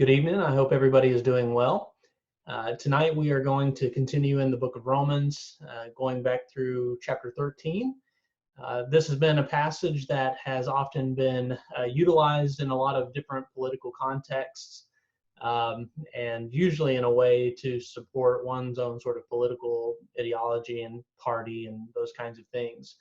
Good evening. I hope everybody is doing well. Tonight we are going to continue in the book of Romans, going back through chapter 13. This has been a passage that has often been utilized in a lot of different political contexts, and usually in a way to support one's own sort of political ideology and party and those kinds of things.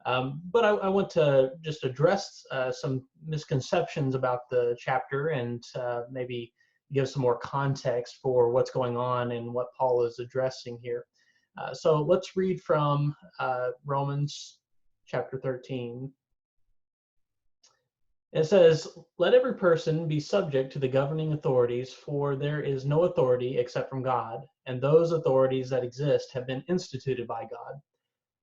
But I want to just address some misconceptions about the chapter and maybe give some more context for what's going on and what Paul is addressing here. So let's read from Romans chapter 13. It says, "Let every person be subject to the governing authorities, for there is no authority except from God, and those authorities that exist have been instituted by God.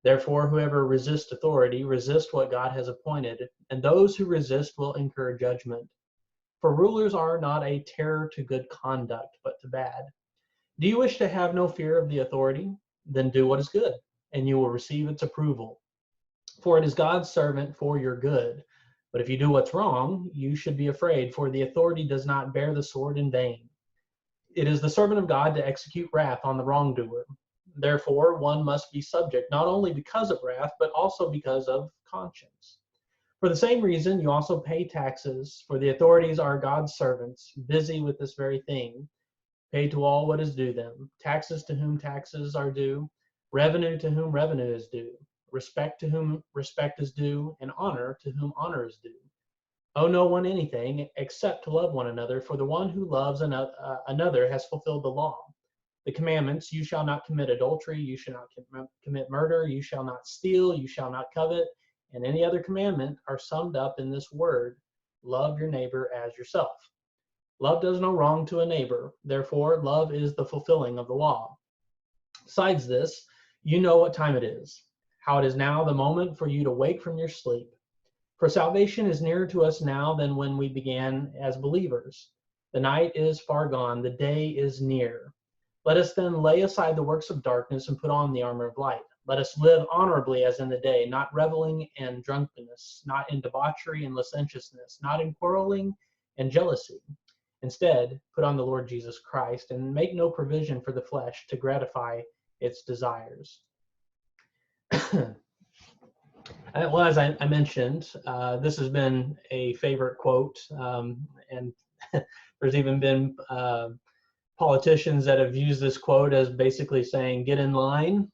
Therefore, whoever resists authority resists what God has appointed, and those who resist will incur judgment. For rulers are not a terror to good conduct, but to bad. Do you wish to have no fear of the authority? Then do what is good, and you will receive its approval. For it is God's servant for your good. But if you do what's wrong, you should be afraid, for the authority does not bear the sword in vain. It is the servant of God to execute wrath on the wrongdoer. Therefore, one must be subject, not only because of wrath, but also because of conscience. For the same reason, you also pay taxes, for the authorities are God's servants, busy with this very thing. Pay to all what is due them, taxes to whom taxes are due, revenue to whom revenue is due, respect to whom respect is due, and honor to whom honor is due. Owe no one anything except to love one another, for the one who loves another has fulfilled the law. The commandments, you shall not commit adultery, you shall not commit murder, you shall not steal, you shall not covet, and any other commandment are summed up in this word, love your neighbor as yourself. Love does no wrong to a neighbor, therefore love is the fulfilling of the law. Besides this, you know what time it is, how it is now the moment for you to wake from your sleep. For salvation is nearer to us now than when we began as believers. The night is far gone, the day is near. Let us then lay aside the works of darkness and put on the armor of light. Let us live honorably as in the day, not reveling and drunkenness, not in debauchery and licentiousness, not in quarreling and jealousy. Instead, put on the Lord Jesus Christ and make no provision for the flesh to gratify its desires." Well, as I mentioned, this has been a favorite quote, and there's even been politicians that have used this quote as basically saying, "Get in line.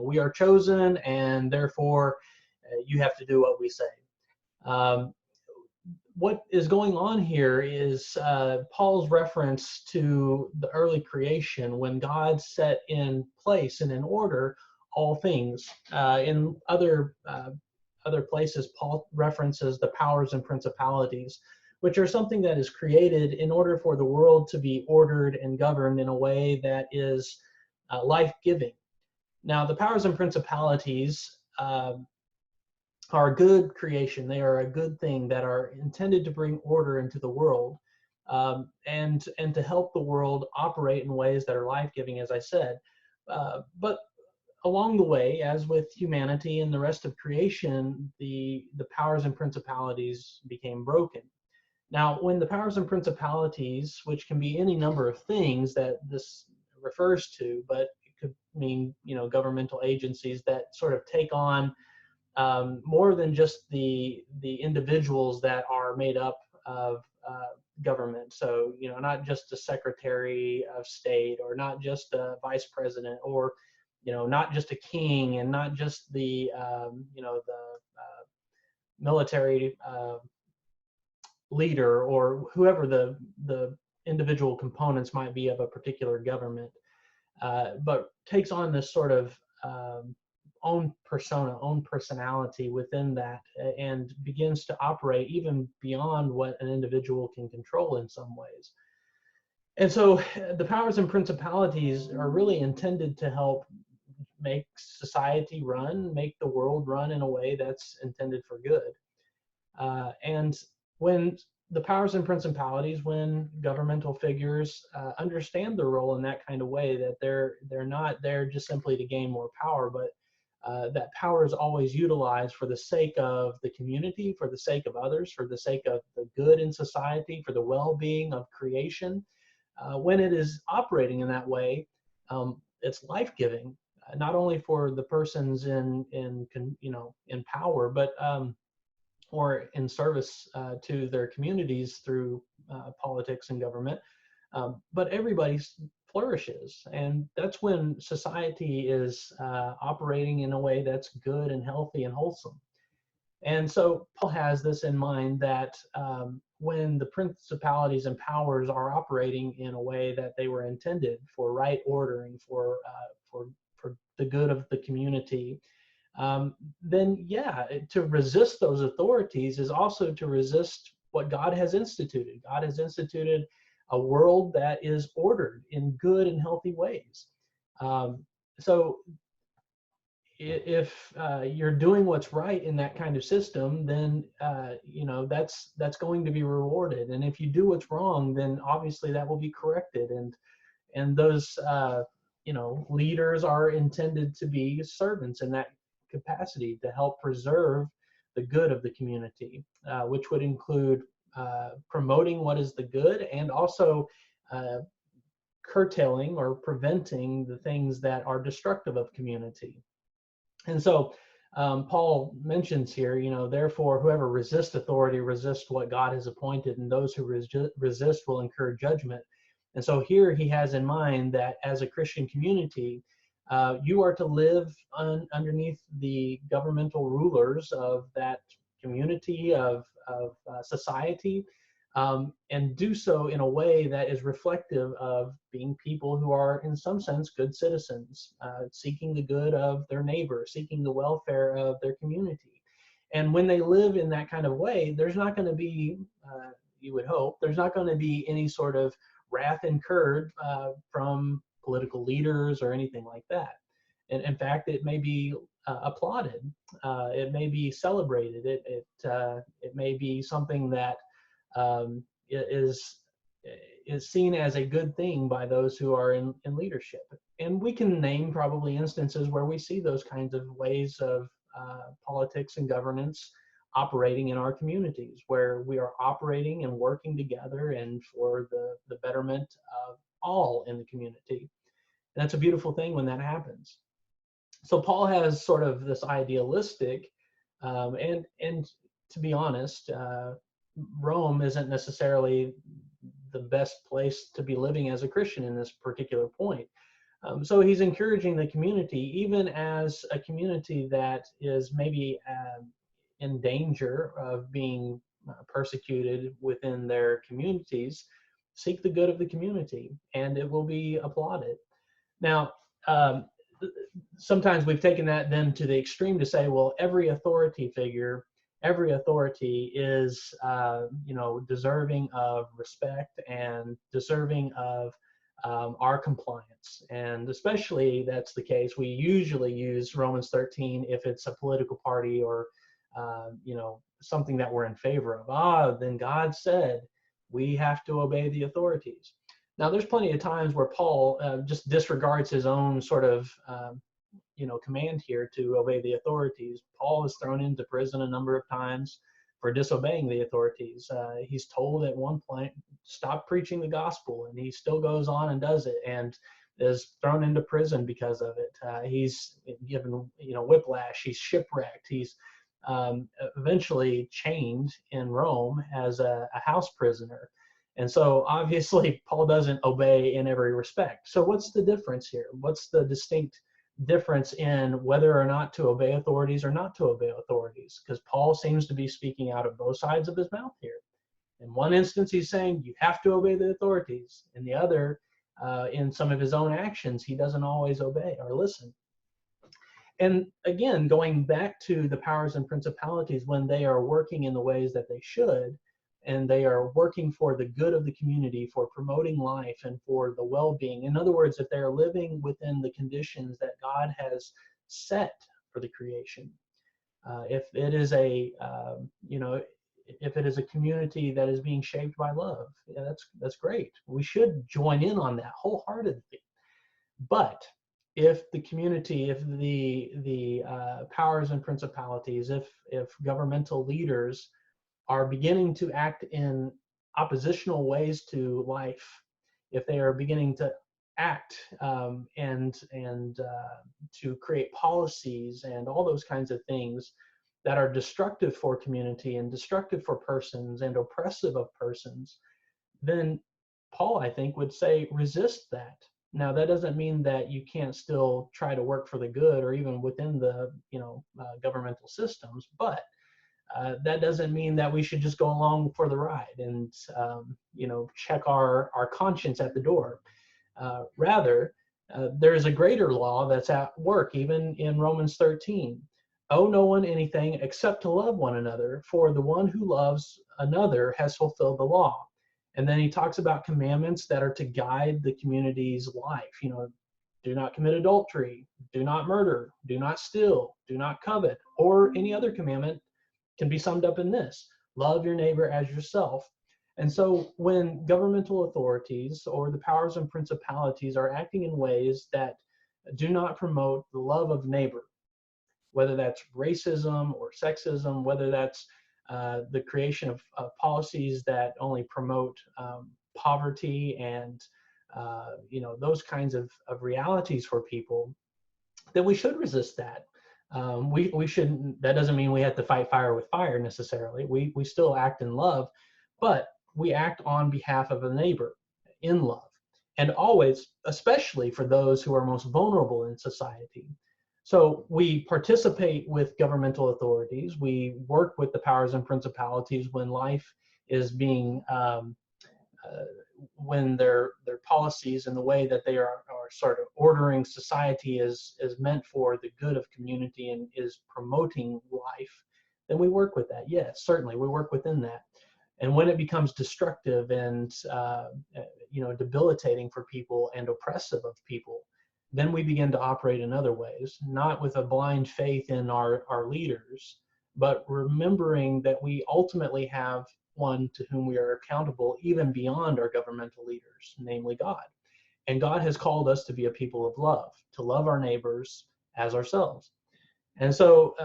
We are chosen, and therefore you have to do what we say." What is going on here is Paul's reference to the early creation when God set in place and in order all things. In other places, Paul references the powers and principalities, which are something that is created in order for the world to be ordered and governed in a way that is life-giving. Now, the powers and principalities are a good creation. They are a good thing that are intended to bring order into the world, and to help the world operate in ways that are life-giving, as I said. But along the way, as with humanity and the rest of creation, the powers and principalities became broken. Now, when the powers and principalities, which can be any number of things that this refers to, but it could mean, governmental agencies that sort of take on more than just the individuals that are made up of government. So, not just a secretary of state, or not just a vice president, or not just a king, and not just the military leader, or whoever the individual components might be of a particular government, but takes on this sort of own persona, own personality within that, and begins to operate even beyond what an individual can control in some ways. And so the powers and principalities are really intended to help make society run, make the world run in a way that's intended for good. And when the powers and principalities, when governmental figures understand their role in that kind of way, that they're not there just simply to gain more power, but that power is always utilized for the sake of the community, for the sake of others, for the sake of the good in society, for the well-being of creation. When it is operating in that way, it's life-giving, not only for the persons in power, but or in service to their communities through politics and government, but everybody flourishes. And that's when society is operating in a way that's good and healthy and wholesome. And so Paul has this in mind that when the principalities and powers are operating in a way that they were intended for right ordering, for the good of the community, then yeah, to resist those authorities is also to resist what God has instituted. God has instituted a world that is ordered in good and healthy ways. So if you're doing what's right in that kind of system, then that's going to be rewarded. And if you do what's wrong, then obviously that will be corrected. And those leaders are intended to be servants in that capacity to help preserve the good of the community, which would include promoting what is the good and also curtailing or preventing the things that are destructive of community. And so Paul mentions here, therefore, whoever resists authority resists what God has appointed, and those who resist will incur judgment. And so here he has in mind that as a Christian community, you are to live underneath the governmental rulers of that community, of society, and do so in a way that is reflective of being people who are, in some sense, good citizens, seeking the good of their neighbor, seeking the welfare of their community. And when they live in that kind of way, there's not going to be, you would hope, there's not going to be any sort of wrath incurred from political leaders or anything like that. And in fact, it may be applauded, it may be celebrated, it may be something that is seen as a good thing by those who are in leadership. And we can name probably instances where we see those kinds of ways of politics and governance operating in our communities, where we are operating and working together and for the betterment of all in the community. And that's a beautiful thing when that happens. So Paul has sort of this idealistic, and to be honest, Rome isn't necessarily the best place to be living as a Christian in this particular point. So he's encouraging the community, even as a community that is maybe in danger of being persecuted within their communities, seek the good of the community, and it will be applauded. Now, sometimes we've taken that then to the extreme to say, well, every authority figure, every authority is, deserving of respect and deserving of our compliance. And especially that's the case, we usually use Romans 13 if it's a political party or, something that we're in favor of. Then God said we have to obey the authorities. Now, there's plenty of times where Paul just disregards his own sort of, command here to obey the authorities. Paul is thrown into prison a number of times for disobeying the authorities. He's told at one point, stop preaching the gospel, and he still goes on and does it, and is thrown into prison because of it. He's given, whiplash. He's shipwrecked. He's eventually chained in Rome as a house prisoner. And so obviously Paul doesn't obey in every respect. So what's the difference here? What's the distinct difference in whether or not to obey authorities or not to obey authorities? Because Paul seems to be speaking out of both sides of his mouth here. In one instance, he's saying you have to obey the authorities. In the other, in some of his own actions, he doesn't always obey or listen. And again, going back to the powers and principalities, when they are working in the ways that they should, and they are working for the good of the community, for promoting life and for the well-being. In other words, if they're living within the conditions that God has set for the creation, if it is if it is a community that is being shaped by love, yeah, that's great. We should join in on that wholeheartedly. But if the community, if the powers and principalities, if governmental leaders are beginning to act in oppositional ways to life, if they are beginning to act and to create policies and all those kinds of things that are destructive for community and destructive for persons and oppressive of persons, then Paul, I think, would say resist that. Now, that doesn't mean that you can't still try to work for the good or even within the governmental systems, but that doesn't mean that we should just go along for the ride and check our conscience at the door. Rather, there is a greater law that's at work, even in Romans 13. Owe no one anything except to love one another, for the one who loves another has fulfilled the law. And then he talks about commandments that are to guide the community's life. Do not commit adultery, do not murder, do not steal, do not covet, or any other commandment can be summed up in this: love your neighbor as yourself. And so when governmental authorities or the powers and principalities are acting in ways that do not promote the love of neighbor, whether that's racism or sexism, whether that's the creation of policies that only promote poverty and those kinds of realities for people, then we should resist that. We shouldn't. That doesn't mean we have to fight fire with fire necessarily. We still act in love, but we act on behalf of a neighbor in love, and always, especially for those who are most vulnerable in society. So we participate with governmental authorities. We work with the powers and principalities when life is being when their policies and the way that they are sort of ordering society is meant for the good of community and is promoting life, then we work with that. Yes, certainly we work within that. And when it becomes destructive and debilitating for people and oppressive of people, then we begin to operate in other ways, not with a blind faith in our leaders, but remembering that we ultimately have one to whom we are accountable even beyond our governmental leaders, namely God. And God has called us to be a people of love, to love our neighbors as ourselves. And so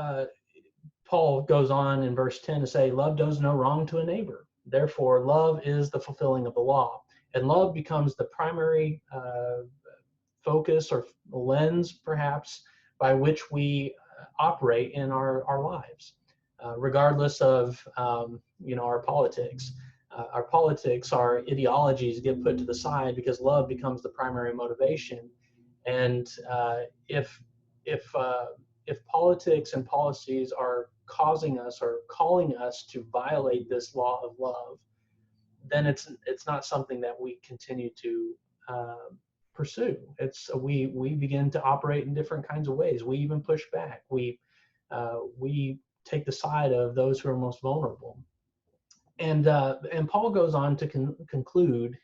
Paul goes on in verse 10 to say, love does no wrong to a neighbor. Therefore, love is the fulfilling of the law. And love becomes the primary focus or lens, perhaps, by which we operate in our lives, regardless of our politics. Our politics, our ideologies get put to the side because love becomes the primary motivation. And if politics and policies are causing us or calling us to violate this law of love, then it's not something that we continue to pursue. We begin to operate in different kinds of ways. We even push back. We take the side of those who are most vulnerable. And Paul goes on to conclude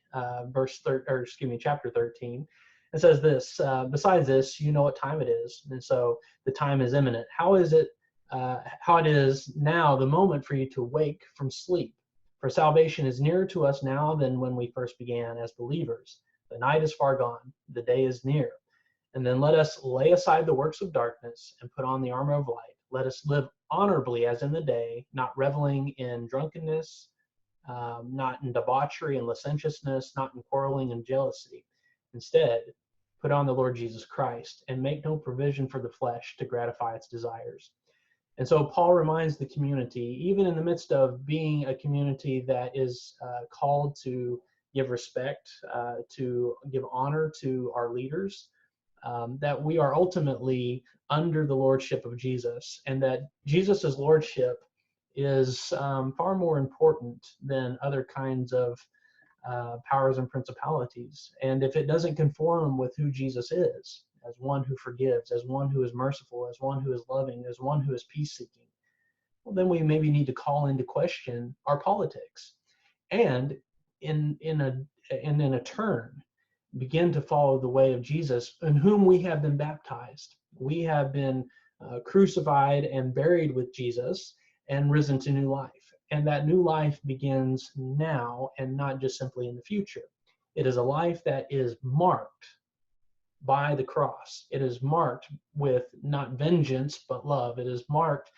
chapter 13, and says this: besides this, you know what time it is, and so the time is imminent. How it is now the moment for you to wake from sleep, for salvation is nearer to us now than when we first began as believers. The night is far gone, the day is near. And then let us lay aside the works of darkness and put on the armor of light. Let us live honorably as in the day, not reveling in drunkenness, not in debauchery and licentiousness, not in quarreling and jealousy. Instead, put on the Lord Jesus Christ and make no provision for the flesh to gratify its desires. And so Paul reminds the community, even in the midst of being a community that is called to give respect, to give honor to our leaders, that we are ultimately under the lordship of Jesus, and that Jesus's lordship is far more important than other kinds of powers and principalities. And if it doesn't conform with who Jesus is, as one who forgives, as one who is merciful, as one who is loving, as one who is peace-seeking, well, then we maybe need to call into question our politics, and in a turn, begin to follow the way of Jesus, in whom we have been baptized. We have been crucified and buried with Jesus and risen to new life. And that new life begins now and not just simply in the future. It is a life that is marked by the cross. It is marked with not vengeance, but love. It is marked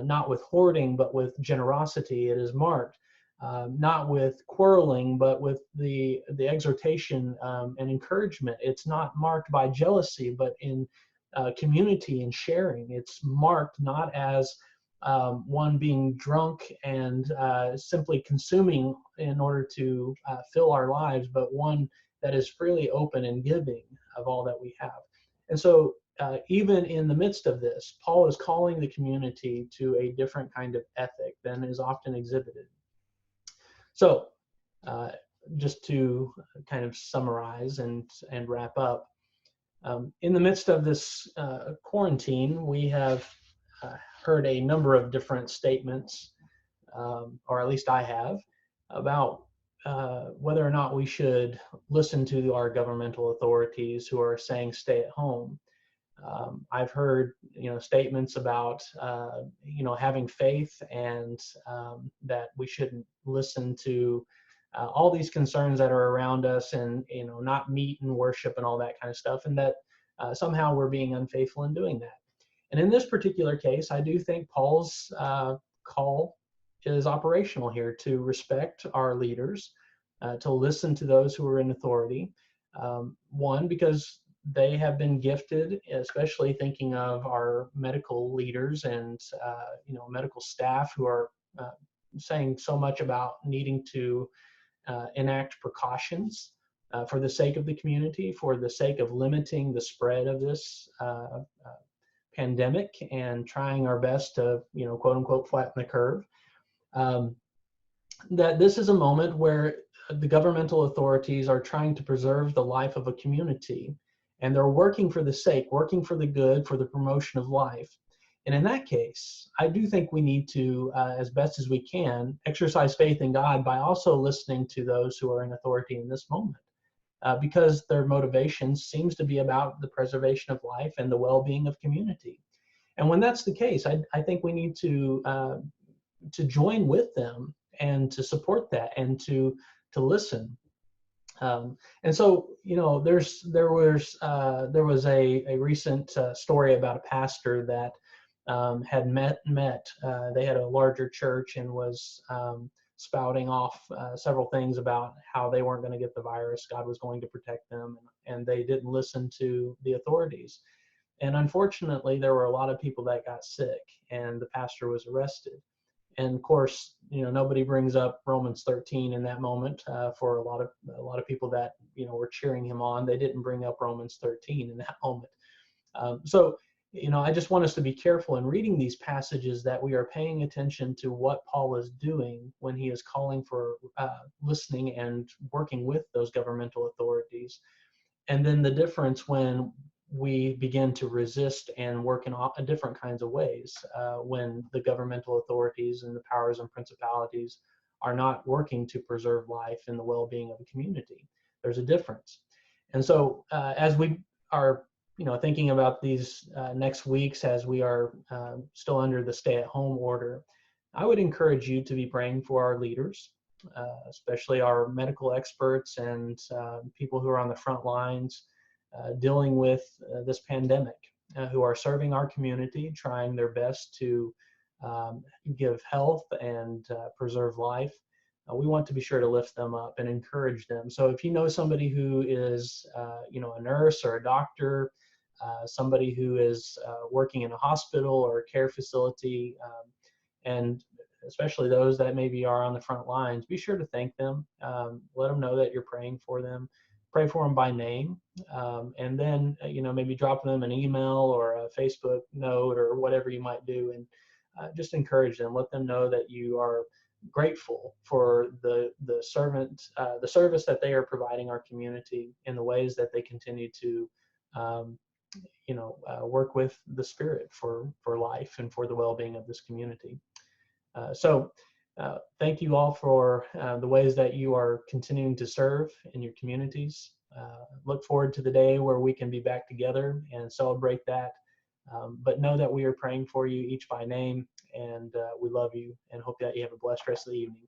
not with hoarding, but with generosity. It is marked not with quarreling, but with the exhortation and encouragement. It's not marked by jealousy, but in community and sharing. It's marked not as one being drunk and simply consuming in order to fill our lives, but one that is freely open and giving of all that we have. And so even in the midst of this, Paul is calling the community to a different kind of ethic than is often exhibited. So just to kind of summarize and wrap up, in the midst of this quarantine, we have heard a number of different statements, or at least I have, about whether or not we should listen to our governmental authorities who are saying stay at home. I've heard, statements about, having faith and that we shouldn't listen to all these concerns that are around us and, not meet and worship and all that kind of stuff, and that somehow we're being unfaithful in doing that. And in this particular case, I do think Paul's call is operational here to respect our leaders, to listen to those who are in authority. One, because they have been gifted, especially thinking of our medical leaders and medical staff who are saying so much about needing to enact precautions for the sake of the community, for the sake of limiting the spread of this pandemic and trying our best to, quote unquote, flatten the curve. That this is a moment where the governmental authorities are trying to preserve the life of a community, and they're working for the sake, working for the good, for the promotion of life. And in that case, I do think we need to, as best as we can, exercise faith in God by also listening to those who are in authority in this moment, because their motivation seems to be about the preservation of life and the well-being of community. And when that's the case, I think we need to join with them and to support that and to listen. And so, there was a recent story about a pastor that had met. They had a larger church and was spouting off several things about how they weren't going to get the virus. God was going to protect them, and they didn't listen to the authorities. And unfortunately, there were a lot of people that got sick, and the pastor was arrested. And of course, nobody brings up Romans 13 in that moment for a lot of people that were cheering him on. They didn't bring up Romans 13 in that moment. So I just want us to be careful in reading these passages that we are paying attention to what Paul is doing when he is calling for listening and working with those governmental authorities, and then the difference when we begin to resist and work in different kinds of ways when the governmental authorities and the powers and principalities are not working to preserve life and the well-being of a community. There's a difference. And so as we are thinking about these next weeks, as we are still under the stay-at-home order, I would encourage you to be praying for our leaders, especially our medical experts and people who are on the front lines dealing with this pandemic, who are serving our community, trying their best to give health and preserve life. We want to be sure to lift them up and encourage them. So if you know somebody who is, a nurse or a doctor, somebody who is working in a hospital or a care facility, and especially those that maybe are on the front lines, be sure to thank them. Let them know that you're praying for them. Pray for them by name, and then maybe drop them an email or a Facebook note or whatever you might do, and just encourage them. Let them know that you are grateful for the service that they are providing our community in the ways that they continue to work with the Spirit for life and for the well-being of this community. So thank you all for the ways that you are continuing to serve in your communities. Look forward to the day where we can be back together and celebrate that. But know that we are praying for you each by name, and we love you and hope that you have a blessed rest of the evening.